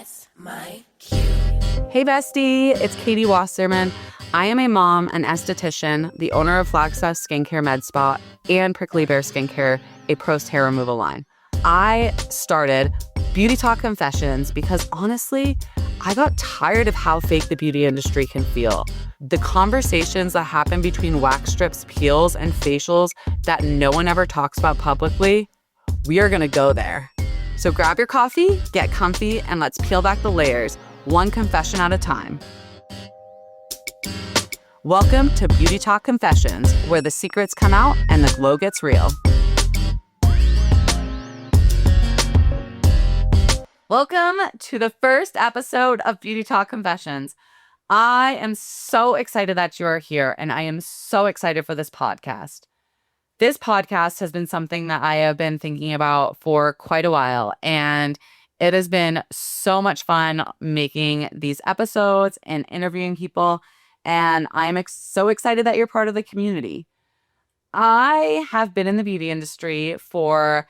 What's my cue? Hey bestie, it's Katie Wasserman. I am a mom, an esthetician, the owner of Flagstaff Skincare Med Spa, and Prickly Bear Skincare, a post-hair removal line. I started Beauty Talk Confessions because honestly, I got tired of how fake the beauty industry can feel. The conversations that happen between wax strips, peels, and facials that no one ever talks about publicly, we are gonna go there. So grab your coffee, get comfy, and let's peel back the layers, one confession at a time. Welcome to Beauty Talk Confessions, where the secrets come out and the glow gets real. Welcome to the first episode of Beauty Talk Confessions. I am so excited that you are here, and I am so excited for this podcast. This podcast has been something that I have been thinking about for quite a while, and it has been so much fun making these episodes and interviewing people, and I'm so excited that you're part of the community. I have been in the beauty industry for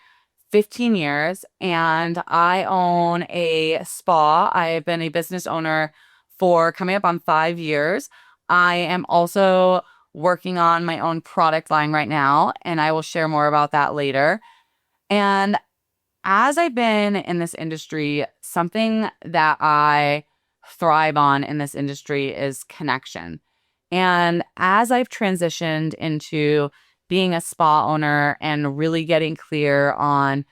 15 years, and I own a spa. I've been a business owner for coming up on 5 years. I am also working on my own product line right now, and I will share more about that later. And as I've been in this industry, something that I thrive on in this industry is connection. And as I've transitioned into being a spa owner and really getting clear on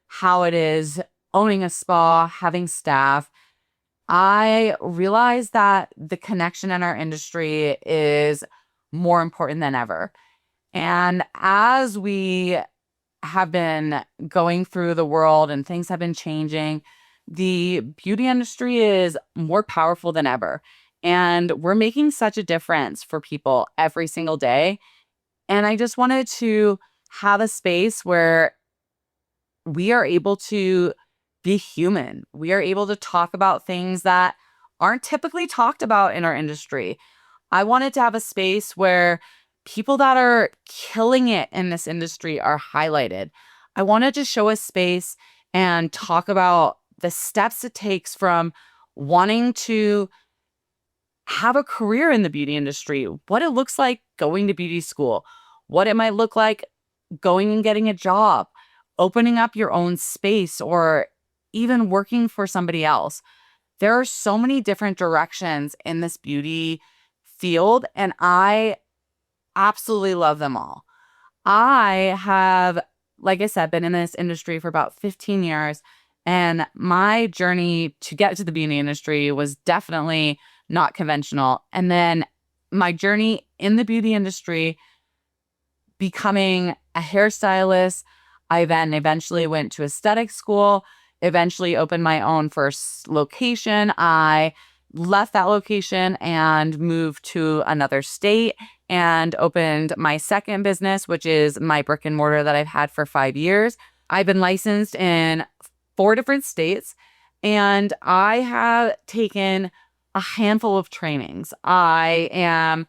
how it is owning a spa, having staff, I realized that the connection in our industry is more important than ever. And as we have been going through the world and things have been changing, the beauty industry is more powerful than ever. And we're making such a difference for people every single day. And I just wanted to have a space where we are able to be human. We are able to talk about things that aren't typically talked about in our industry. I wanted to have a space where people that are killing it in this industry are highlighted. I wanted to show a space and talk about the steps it takes from wanting to have a career in the beauty industry, what it looks like going to beauty school, what it might look like going and getting a job, opening up your own space, or even working for somebody else. There are so many different directions in this beauty field, and I absolutely love them all. I have, like I said, been in this industry for about 15 years, and my journey to get to the beauty industry was definitely not conventional. And then my journey in the beauty industry, becoming a hairstylist, I then eventually went to aesthetic school, eventually opened my own first location. I left that location and moved to another state and opened my second business, which is my brick and mortar that I've had for 5 years. I've been licensed in 4 different states, and I have taken a handful of trainings. I am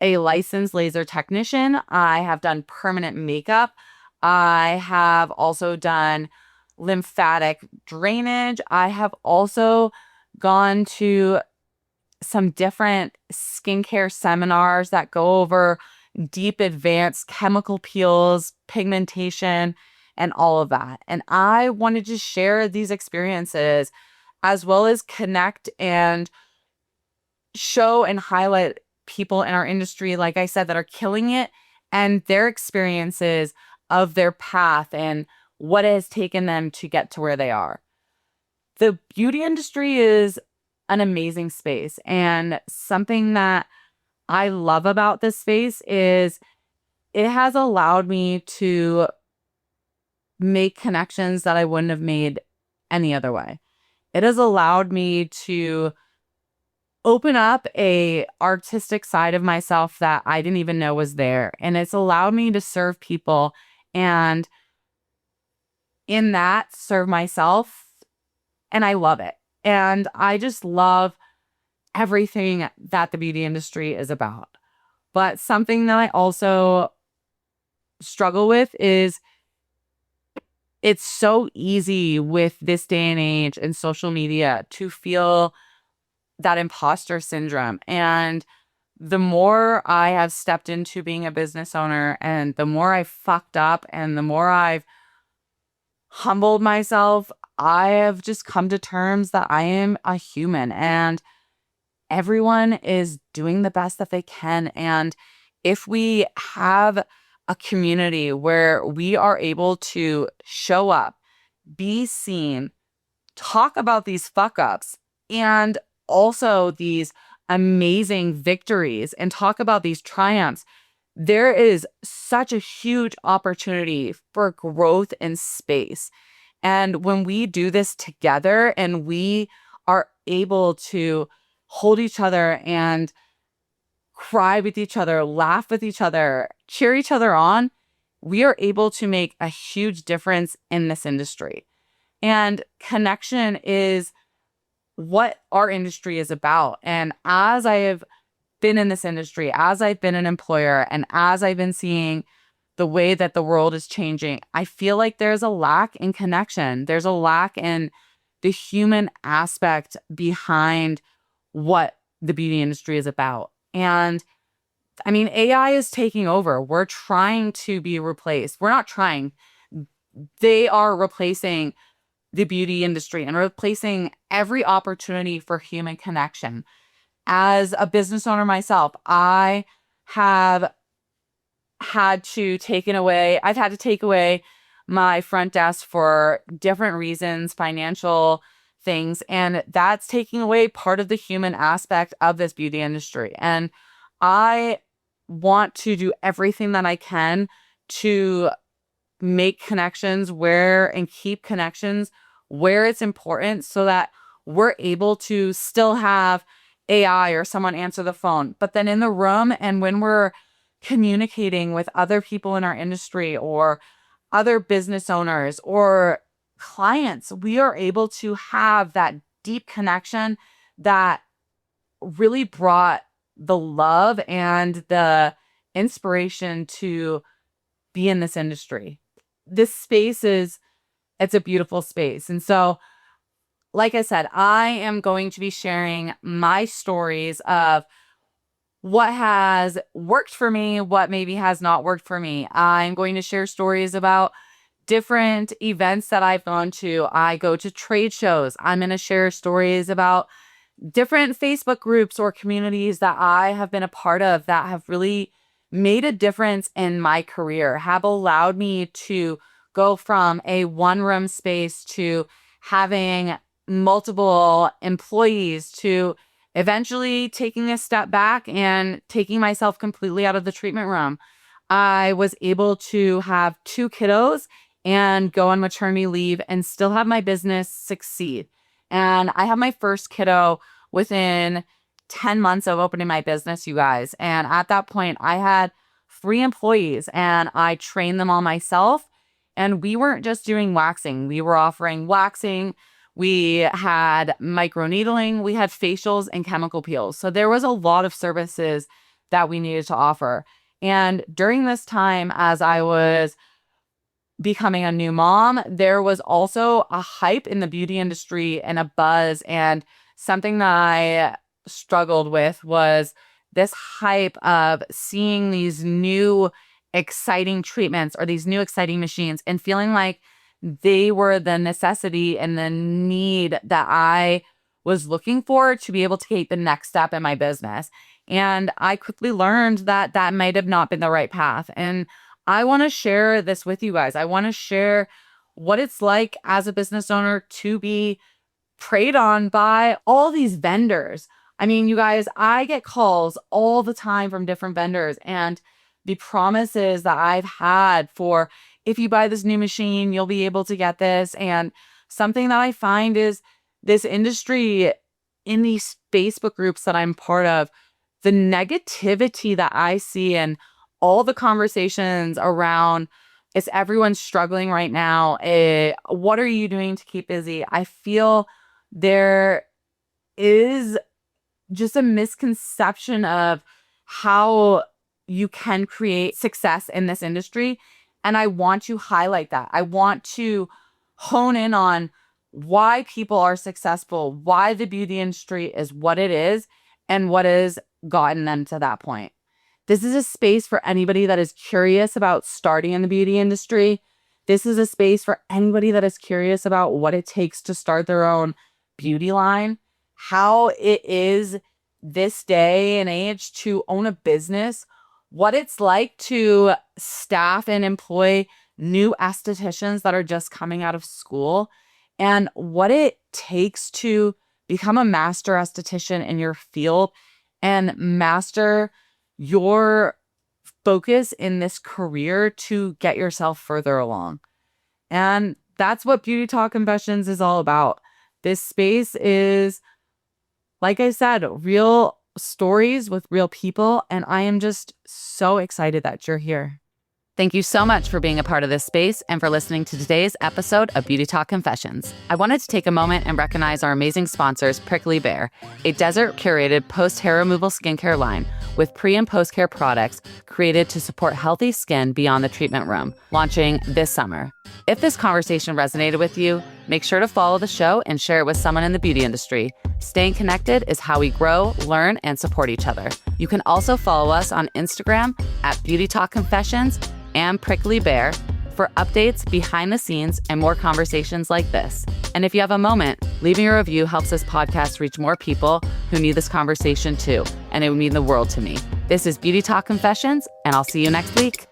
a licensed laser technician. I have done permanent makeup. I have also done lymphatic drainage. I have also gone to some different skincare seminars that go over deep advanced chemical peels, pigmentation, and all of that. And I wanted to share these experiences as well as connect and show and highlight people in our industry, like I said, that are killing it and their experiences of their path and what it has taken them to get to where they are. The beauty industry is an amazing space, and something that I love about this space is it has allowed me to make connections that I wouldn't have made any other way. It has allowed me to open up a artistic side of myself that I didn't even know was there, and it's allowed me to serve people and in that serve myself, and I love it. And I just love everything that the beauty industry is about. But something that I also struggle with is it's so easy with this day and age and social media to feel that imposter syndrome. And the more I have stepped into being a business owner and the more I've fucked up and the more I've humbled myself, I have just come to terms that I am a human and everyone is doing the best that they can. And if we have a community where we are able to show up, be seen, talk about these fuck ups and also these amazing victories and talk about these triumphs, there is such a huge opportunity for growth in space. And when we do this together and we are able to hold each other and cry with each other, laugh with each other, cheer each other on, we are able to make a huge difference in this industry. And connection is what our industry is about. And as I have been in this industry, as I've been an employer, and as I've been seeing the way that the world is changing, I feel like there's a lack in connection. There's a lack in the human aspect behind what the beauty industry is about. And I mean, AI is taking over. We're trying to be replaced. We're not trying. They are replacing the beauty industry and replacing every opportunity for human connection. As a business owner myself, I've had to take away my front desk for different reasons, financial things, and that's taking away part of the human aspect of this beauty industry. And I want to do everything that I can to make connections where and keep connections where it's important so that we're able to still have AI or someone answer the phone. But then in the room and when we're communicating with other people in our industry or other business owners or clients, we are able to have that deep connection that really brought the love and the inspiration to be in this industry. This space it's a beautiful space. And so, like I said, I am going to be sharing my stories of what has worked for me, what maybe has not worked for me. I'm going to share stories about different events that I've gone to. I go to trade shows. I'm going to share stories about different Facebook groups or communities that I have been a part of that have really made a difference in my career, have allowed me to go from a one-room space to having multiple employees to eventually taking a step back and taking myself completely out of the treatment room. I was able to have 2 kiddos and go on maternity leave and still have my business succeed. And I have my first kiddo within 10 months of opening my business, you guys. And at that point, I had 3 employees and I trained them all myself. And we weren't just doing waxing, we were offering waxing. We had microneedling, we had facials and chemical peels. So there was a lot of services that we needed to offer. And during this time, as I was becoming a new mom, there was also a hype in the beauty industry and a buzz. And something that I struggled with was this hype of seeing these new exciting treatments or these new exciting machines and feeling like they were the necessity and the need that I was looking for to be able to take the next step in my business. And I quickly learned that that might have not been the right path. And I want to share this with you guys. I want to share what it's like as a business owner to be preyed on by all these vendors. I mean, you guys, I get calls all the time from different vendors and the promises that I've had for if you buy this new machine, you'll be able to get this. And something that I find is this industry in these Facebook groups that I'm part of, the negativity that I see and all the conversations around is everyone struggling right now? What are you doing to keep busy? I feel there is just a misconception of how you can create success in this industry. And I want to highlight that. I want to hone in on why people are successful, why the beauty industry is what it is, and what has gotten them to that point. This is a space for anybody that is curious about starting in the beauty industry. This is a space for anybody that is curious about what it takes to start their own beauty line, how it is this day and age to own a business, what it's like to staff and employ new estheticians that are just coming out of school, and what it takes to become a master esthetician in your field and master your focus in this career to get yourself further along. And that's what Beauty Talk Confessions is all about. This space is, like I said, real stories with real people, and I am just so excited that you're here. Thank you so much for being a part of this space and for listening to today's episode of Beauty Talk Confessions. I wanted to take a moment and recognize our amazing sponsors, Prickly Bear, a desert curated post-hair removal skincare line with pre- and post-care products created to support healthy skin beyond the treatment room, launching this summer. If this conversation resonated with you, make sure to follow the show and share it with someone in the beauty industry. Staying connected is how we grow, learn, and support each other. You can also follow us on Instagram at Beauty Talk Confessions and Prickly Bear for updates, behind the scenes, and more conversations like this. And if you have a moment, leaving a review helps this podcast reach more people who need this conversation too, and it would mean the world to me. This is Beauty Talk Confessions, and I'll see you next week.